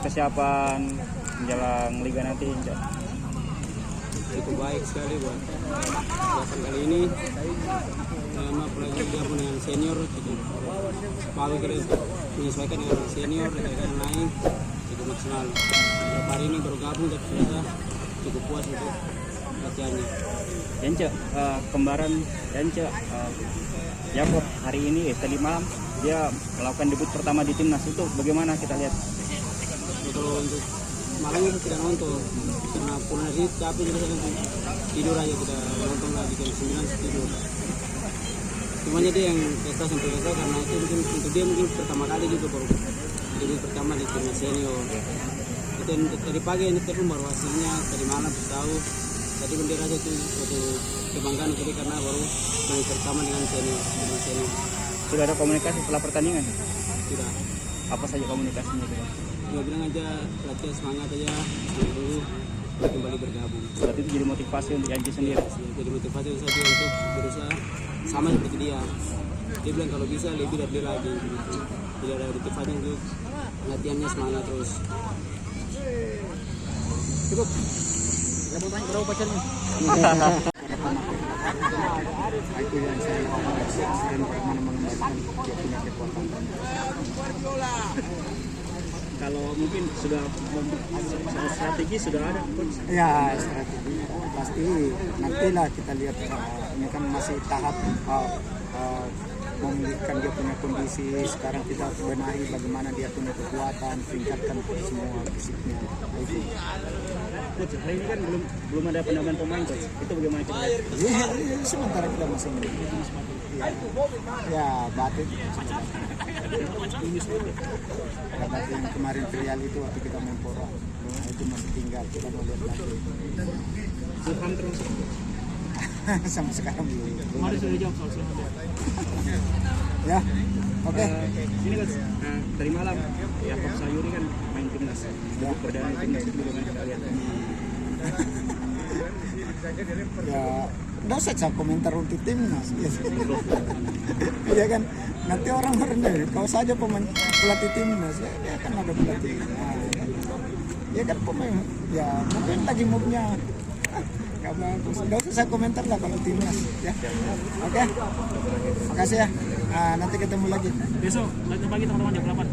persiapan menjelang liga nanti, Cok? Cukup baik sekali buat persiapan kali ini. Apalagi dia dengan senior cukup bagus kita menyesuaikan dengan senior dengan lain cukup maksimal. Hari ini baru gabung tapi ternyata cukup puas untuk latihannya. Yance, kembaran Yance, Yakob hari ini tadi malam dia melakukan debut pertama di timnas, itu bagaimana kita lihat? Kalau untuk malam itu tidak nonton karena pulang sih tapi jadi saya tidur aja, tidak nonton lagi jam 9 tidur. Cuma dia yang pesta sampai pesta karena itu mungkin untuk dia mungkin pertama kali juga baru debut pertama di timnas senior. Itu dari pagi ini terus baru hasilnya tadi malam tahu. Tadi pun dia rasa itu suatu kebanggaan jadi karena baru debut pertama dengan senior. Sudah ada komunikasi setelah pertandingan? Sudah. Apa saja komunikasinya? Dia bilang aja latihan semangat aja dulu kembali bergabung. Berarti itu jadi motivasi untuk Yance sendiri? Jadi motivasi saja untuk berusaha sama seperti dia. Dia bilang kalau bisa lebih dari dia lagi. Jadi ada motivasi untuk latihannya semangat terus. Cukup. Saya mau tanya berapa pacarnya? Itu yang saya dan bagaimana mengembalikan dia punya kekuatan. Kalau mungkin sudah strategi sudah ada, Ya strategi pasti nantilah kita lihat, ini kan masih tahap memulihkan dia punya kondisi. Sekarang kita benahi bagaimana dia punya kekuatan, tingkatkan semua fisiknya. Itu. Coach, hari ini kan belum ada penambahan pemain, Coach. Itu bagaimana kita lihat? Ya, sementara kita masih ya batik. Ya, batik yang kemarin trial itu waktu kita main Pora. Nah, itu masih tinggal, kita mau lihat lagi. Silham terus. Sampai sekarang belum. Kemarin sudah jawab soal Silham. Ya, oke. Ini Coach, dari malam Yakob Sayuri kan main timnas. Debut perdana di timnas, itu bagaimana kita lihat? Ya, nggak usah saya komentar untuk timnas. Iya kan, nanti orang merendah. Kau saja pemain pelatih timnas, ya kan ada pelatih. Nah, ya kan pemain, ya mungkin lagi moodnya. Nggak bagus. Nggak usah saya komentar lah kalau timnas. Ya, oke. Makasih ya. Nanti ketemu lagi. Besok latihan pagi teman-teman jam 8.